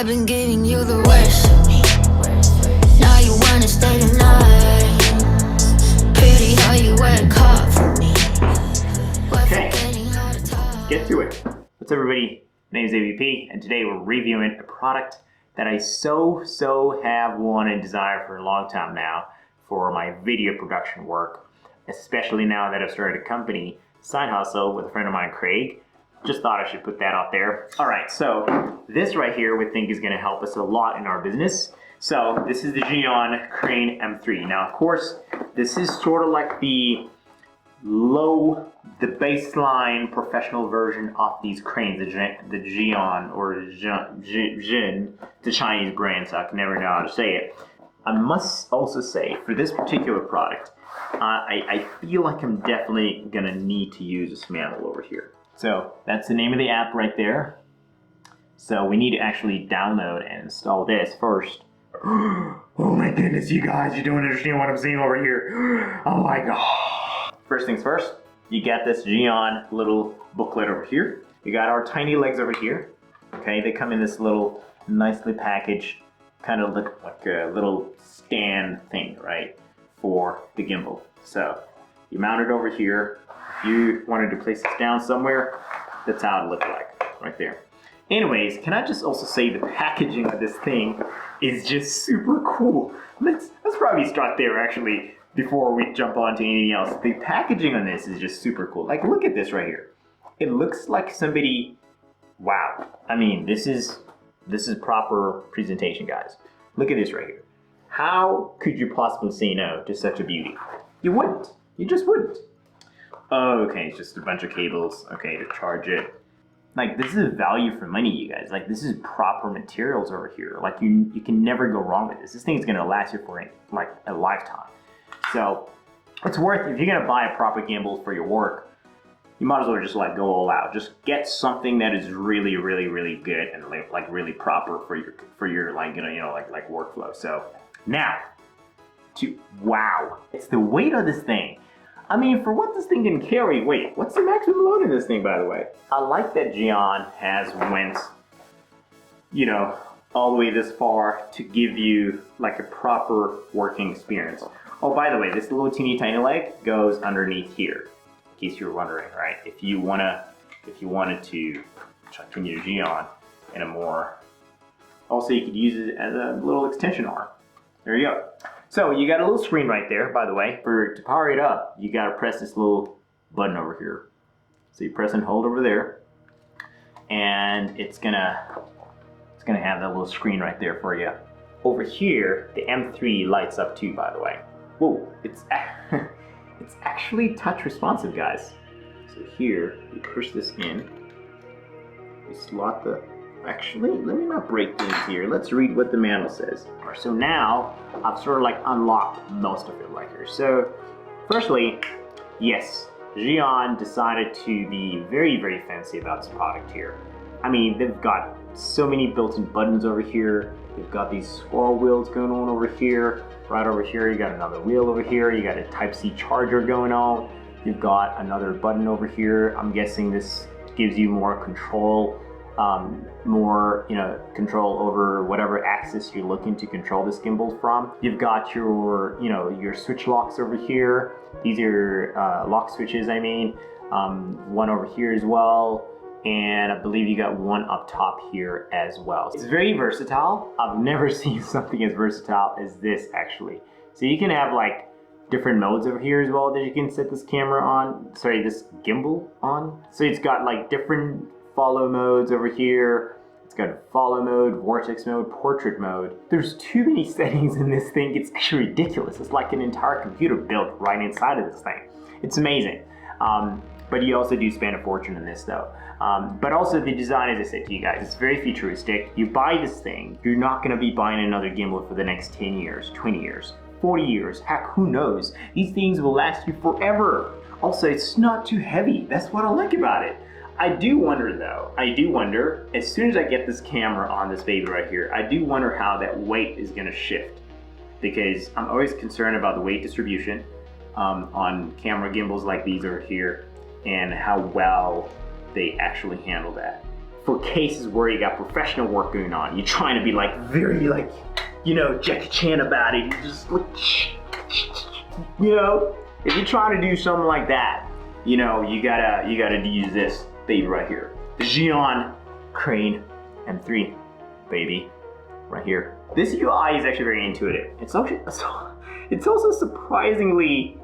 I've been giving you the worst. Now you wanna stay the night. Pretty how you work hard for me. Okay, get to it. What's up, everybody? My name is AVP, and today we're reviewing a product that I so have wanted and desired for a long time now for my video production work, especially now that I've started a company, side hustle with a friend of mine, Craig. Just thought I should put that out there. All right, so this right here we think is gonna help us a lot in our business. So this is the Zhiyun Crane M3. Now, of course, this is sort of like the baseline professional version of these cranes, the Zhiyun or Zhiyun, the Chinese brand, so I can never know how to say it. I must also say, for this particular product, I feel like I'm definitely gonna need to use this manual over here. So that's the name of the app right there. So we need to actually download and install this first. Oh my goodness, you guys, you don't understand what I'm seeing over here. Oh my god. First things first, you got this Zhiyun little booklet over here. You got our tiny legs over here. Okay, they come in this little nicely packaged, kind of look like a little stand thing, right, for the gimbal. So you mount it over here. If you wanted to place this down somewhere, that's how it looked like, right there. Anyways, can I just also say the packaging of this thing is just super cool. Let's probably start there actually before we jump on to anything else. The packaging on this is just super cool. Like, look at this right here. It looks like somebody, wow. I mean, this is proper presentation, guys. Look at this right here. How could you possibly say no to such a beauty? You wouldn't. You just wouldn't. Oh, okay, it's just a bunch of cables, okay, to charge it. Like, this is value for money, you guys. Like, this is proper materials over here. Like, you can never go wrong with this. This thing is gonna last you for like a lifetime. So, it's worth, if you're gonna buy a proper gimbal for your work, you might as well just like go all out. Just get something that is really good and like really proper for your like, you know, like workflow. So, now, wow, it's the weight of this thing. I mean, for what this thing can carry, wait, what's the maximum load in this thing, by the way? I like that Zhiyun has went, you know, all the way this far to give you like a proper working experience. Oh, by the way, this little teeny tiny leg goes underneath here, in case you were wondering, right? If you wanted to chuck in your Zhiyun in a more, also you could use it as a little extension arm. There you go. So you got a little screen right there, by the way. To power it up, you gotta press this little button over here. So you press and hold over there, and it's gonna have that little screen right there for you. Over here, the M3 lights up too, by the way. Whoa, it's actually touch responsive, guys. So here, you push this in, you slot the. Actually, let me not break things here. Let's read what the manual says. So now, I've sort of like unlocked most of it right here. So, firstly, yes, Zhiyun decided to be very fancy about this product here. I mean, they've got so many built-in buttons over here. They've got these scroll wheels going on over here. Right over here, you got another wheel over here. You got a Type-C charger going on. You've got another button over here. I'm guessing this gives you more control. More, you know, control over whatever axis you're looking to control this gimbal from. You've got your, you know, your switch locks over here. These are lock switches, I mean. One over here as well. And I believe you got one up top here as well. It's very versatile. I've never seen something as versatile as this, actually. So you can have like different modes over here as well that you can set this camera on. Sorry, this gimbal on. So it's got like different follow modes over here. It's got follow mode, vortex mode, portrait mode. There's too many settings in this thing. It's actually ridiculous. It's like an entire computer built right inside of this thing. It's amazing. But you also do spend a fortune in this though. But also the design, as I said to you guys, it's very futuristic. You buy this thing, you're not gonna be buying another gimbal for the next 10 years, 20 years, 40 years, heck, who knows? These things will last you forever. Also, it's not too heavy. That's what I like about it. I do wonder though, as soon as I get this camera on this baby right here, I do wonder how that weight is gonna shift. Because I'm always concerned about the weight distribution on camera gimbals like these over here and how well they actually handle that. for cases where you got professional work going on. You're trying to be like very like, you know, Jackie Chan about it. You just like, you know, if you're trying to do something like that, you know, you gotta use this baby right here. The Zhiyun Crane M3, baby, right here. This UI is actually very intuitive. It's also surprisingly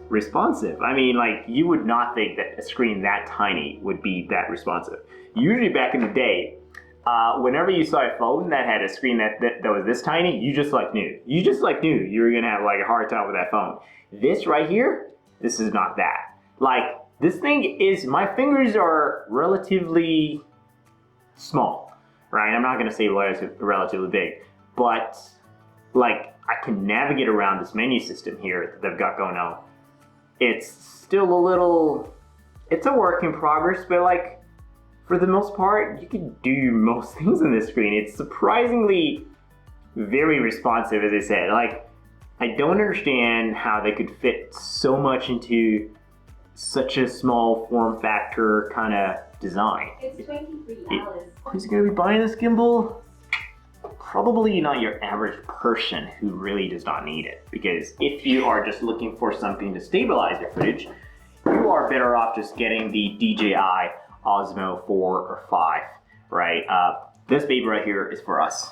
responsive. I mean, like, you would not think that a screen that tiny would be that responsive. Usually back in the day, whenever you saw a phone that had a screen that was this tiny, you just like knew. You just like knew you were gonna have like a hard time with that phone. This right here, this is not that. Like, this thing is, my fingers are relatively small, right? I'm not gonna say relatively big, but like, I can navigate around this menu system here that they've got going on. It's still a little, it's a work in progress, but like, for the most part, you can do most things on this screen. It's surprisingly very responsive, as I said. Like, I don't understand how they could fit so much into such a small form factor kind of design. It's $23. Who's gonna be buying this gimbal? Probably not your average person who really does not need it. Because if you are just looking for something to stabilize your footage, you are better off just getting the DJI Osmo 4 or 5, right? This baby right here is for us,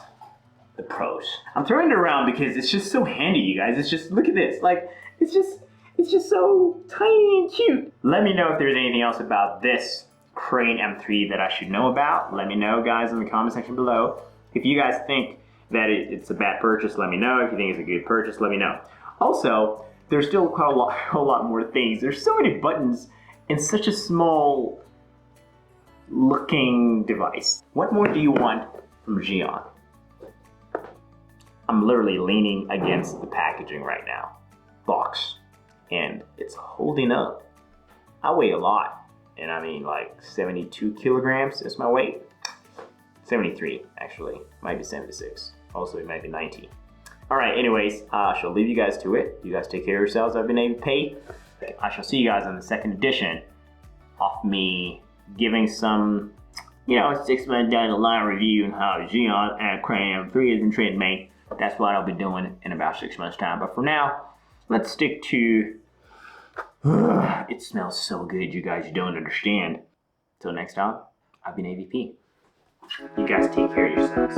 the pros. I'm throwing it around because it's just so handy, you guys. It's just, look at this. Like, it's just so tiny and cute. Let me know if there's anything else about this Crane M3 that I should know about. Let me know, guys, in the comment section below. If you guys think that it's a bad purchase, let me know. If you think it's a good purchase, let me know. Also, there's still quite a lot more things. There's so many buttons in such a small looking device. What more do you want from Zhiyun? I'm literally leaning against the packaging right now. Box. And it's holding up. I weigh a lot. And I mean, like 72 kilograms is my weight. 73, actually. Might be 76. Also, it might be 90. Alright, anyways, I shall leave you guys to it. You guys take care of yourselves. I've been AVP. I shall see you guys on the second edition of me giving some, you know, 6 months down the line review on how Zhiyun and Crane M3 has been treating me. That's what I'll be doing in about 6 months' time. But for now, let's stick to... it smells so good, you guys don't understand. Till next time, I've been AVP. You guys take care of yourselves.